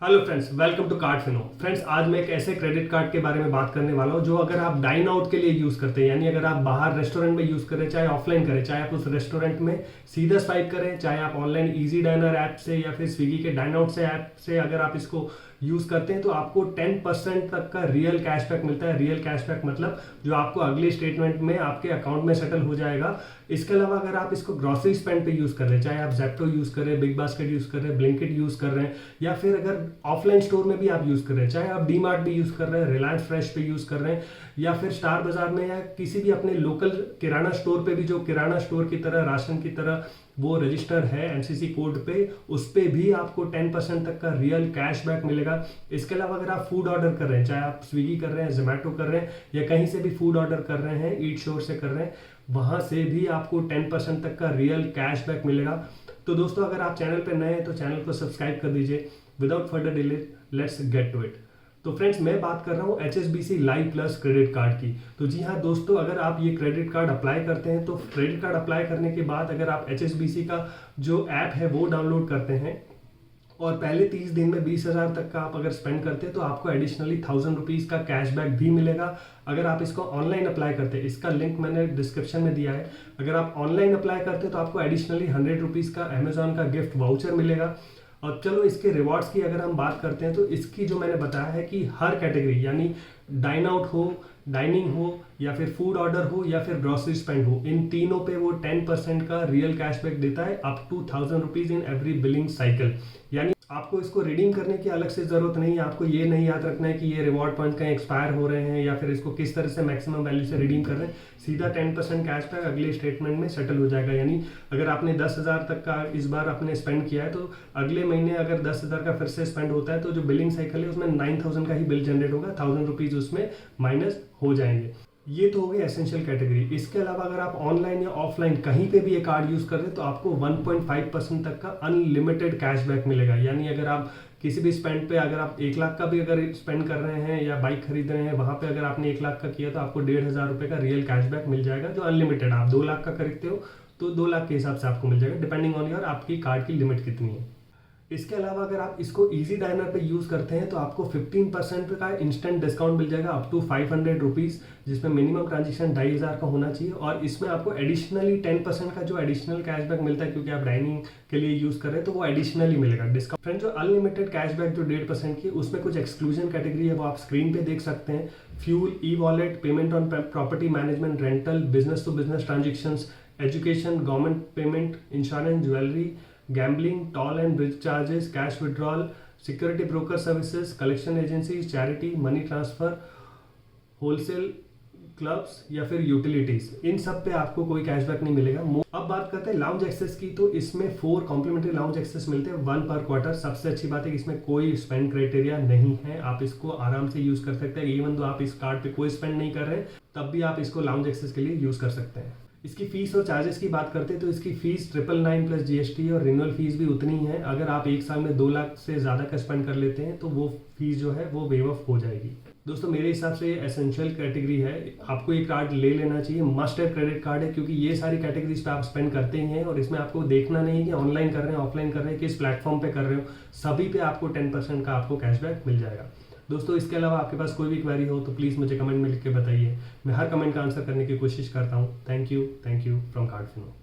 Hello friends, welcome to Card Fino. Friends, आज मैं एक ऐसे क्रेडिट कार्ड के बारे में बात करने वाला हूं जो अगर आप डाइन आउट के लिए यूज करते हैं, यानी अगर आप बाहर रेस्टोरेंट में यूज करें, चाहे ऑफलाइन करें, चाहे आप उस रेस्टोरेंट में सीधा स्वाइप करें, चाहे आप ऑनलाइन इजी डाइनर ऐप से या फिर स्विगी के डाइन आउट से ऐप से अगर आप इसको यूज करते हैं तो आपको 10% तक का रियल कैशबैक मिलता है। रियल कैशबैक मतलब जो आपको अगले स्टेटमेंट में आपके अकाउंट में सेटल हो जाएगा। इसके अलावा अगर आप इसको ग्रोसरी स्पेंड पे यूज कर रहे हैं, चाहे आप जेप्टो यूज कर रहे हैं, बिग बास्केट यूज कर रहे हैं, ब्लिंकिट यूज कर रहे हैं, या फिर अगर ऑफलाइन स्टोर में भी आप यूज कर रहे हैं, चाहे आप डी मार्ट भी यूज कर रहे हैं, रिलायंस फ्रेश पे यूज कर रहे हैं, या फिर स्टार बाजार में या किसी भी अपने लोकल किराना स्टोर पे भी, जो किराना स्टोर की तरह राशन की तरह वो रजिस्टर है एमसीसी कोड पे, उस पे भी आपको 10% तक का रियल कैशबैक मिलेगा। इसके अलावा अगर आप फूड ऑर्डर कर रहे हैं, चाहे आप स्विगी कर रहे हैं, जोमेटो कर रहे हैं, या कहीं से भी फूड ऑर्डर कर रहे हैं, ईट श्योर से कर रहे हैं, वहां से भी आपको 10% तक का रियल कैशबैक मिलेगा। तो दोस्तों, अगर आप चैनल पे नए हैं तो चैनल को सब्सक्राइब कर दीजिए। Without further delay, let's get to it. तो फ्रेंड्स, मैं बात कर रहा हूँ HSBC live plus credit card की। तो जी हाँ दोस्तों, अगर आप ये क्रेडिट कार्ड अप्लाई करते हैं तो क्रेडिट कार्ड अप्लाई करने के बाद अगर आप HSBC का जो ऐप है वो डाउनलोड करते हैं और पहले 30 दिन में 20,000 तक का आप अगर स्पेंड करते हैं तो आपको एडिशनली 1000 रुपीज़ का कैशबैक भी मिलेगा। अगर आप इसको ऑनलाइन अप्लाई करते हैं, इसका लिंक मैंने डिस्क्रिप्शन में दिया है, अगर आप ऑनलाइन अप्लाई करते हैं तो आपको एडिशनली 100 रुपीज़ का अमेजॉन का गिफ्ट वाउचर मिलेगा। और चलो इसके रिवॉर्ड्स की अगर हम बात करते हैं तो इसकी जो मैंने बताया है कि हर कैटेगरी, यानी डाइन आउट हो, डाइनिंग हो, या फिर फूड ऑर्डर हो, या फिर ग्रोसरी स्पेंड हो, इन तीनों पे वो 10% का रियल कैशबैक देता है up to 1000 rupees in every billing cycle. यानी आपको इसको रिडीम करने की अलग से जरूरत नहीं है। आपको ये नहीं याद रखना है कि ये रिवॉर्ड पॉइंट कहीं एक्सपायर हो रहे हैं या फिर इसको किस तरह से मैक्सिमम वैल्यू से रिडीम कर रहे हैं। सीधा 10% कैशबैक अगले स्टेटमेंट में सेटल हो जाएगा। यानी अगर आपने 10,000 तक का इस बार आपने स्पेंड किया है तो अगले महीने अगर 10,000 का फिर से स्पेंड होता है तो जो बिलिंग साइकिल है उसमें 9,000 का ही बिल जनरेट होगा, 1000 रुपीज उसमें माइनस हो जाएंगे। ये तो हो गई एसेंशियल कैटेगरी। इसके अलावा अगर आप ऑनलाइन या ऑफलाइन कहीं पे भी ये कार्ड यूज कर रहे हैं तो आपको 1.5% तक का अनलिमिटेड कैशबैक मिलेगा। यानी अगर आप किसी भी स्पेंड पे, अगर आप 1 लाख का भी अगर स्पेंड कर रहे हैं या बाइक खरीद रहे हैं, वहां पे अगर आपने 1 लाख का किया तो आपको 1,500 रुपए का रियल कैशबैक मिल जाएगा, जो अनलिमिटेड। आप 2 लाख का खरीदते हो तो 2 लाख के हिसाब से आपको मिल जाएगा, डिपेंडिंग ऑन योर आपकी कार्ड की लिमिट कितनी है। इसके अलावा अगर आप इसको इजी डाइनर पे यूज करते हैं तो आपको 15% का इंस्टेंट डिस्काउंट मिल जाएगा अप टू 500 रुपीज, जिसमें मिनिमम ट्रांजेक्शन 2,500 का होना चाहिए। और इसमें आपको एडिशनली 10% का जो एडिशनल कैशबैक मिलता है, क्योंकि आप डाइनिंग के लिए यूज कर रहे हैं तो वो एडिशनली मिलेगा डिस्काउंट। फ्रेंड, जो अनलिमिटेड कैशबैक जो 1.5% की, उसमें कुछ एक्सक्लूजन कैटेगरी है वो आप स्क्रीन पे देख सकते हैं। Fuel, e wallet, payment on property management, rental, business to business transaction, education, government payment, insurance, jewellery, gambling, toll and bridge charges, cash withdrawal, security broker services, collection agencies, charity, money transfer, wholesale clubs या फिर utilities, इन सब पे आपको कोई cashback नहीं मिलेगा। अब बात करते हैं लाउंज एक्सेस की। तो इसमें 4 कॉम्प्लीमेंट्री लाउंज एक्सेस मिलते हैं, 1 पर क्वार्टर। सबसे अच्छी बात है कि इसमें कोई स्पेंड क्राइटेरिया नहीं है, आप इसको आराम से यूज कर सकते हैं। इवन तो आप इस कार्ड पे कोई स्पेंड नहीं कर रहे तब भी आप इसको लाउंज एक्सेस के लिए यूज कर सकते हैं। इसकी फीस और चार्जेस की बात करते हैं तो इसकी फीस 999 प्लस GST और रिन्यूअल फीस भी उतनी ही है। अगर आप एक साल में 2 लाख से ज्यादा का स्पेंड कर लेते हैं तो वो फीस जो है वो वेव ऑफ हो जाएगी। दोस्तों, मेरे हिसाब से ये एसेंशियल कैटेगरी है, आपको ये कार्ड ले लेना चाहिए। मस्ट है क्रेडिट कार्ड है, क्योंकि ये सारी कैटेगरीज पे आप स्पेंड करते ही हैं और इसमें आपको देखना नहीं है कि ऑनलाइन कर रहे हैं, ऑफलाइन कर रहे हैं, किस प्लेटफॉर्म पे कर रहे हो, सभी पे आपको 10% का आपको कैशबैक मिल जाएगा। दोस्तों, इसके अलावा आपके पास कोई भी क्वेरी हो तो प्लीज़ मुझे कमेंट में लिख के बताइए। मैं हर कमेंट का आंसर करने की कोशिश करता हूँ। Thank you from card Fino.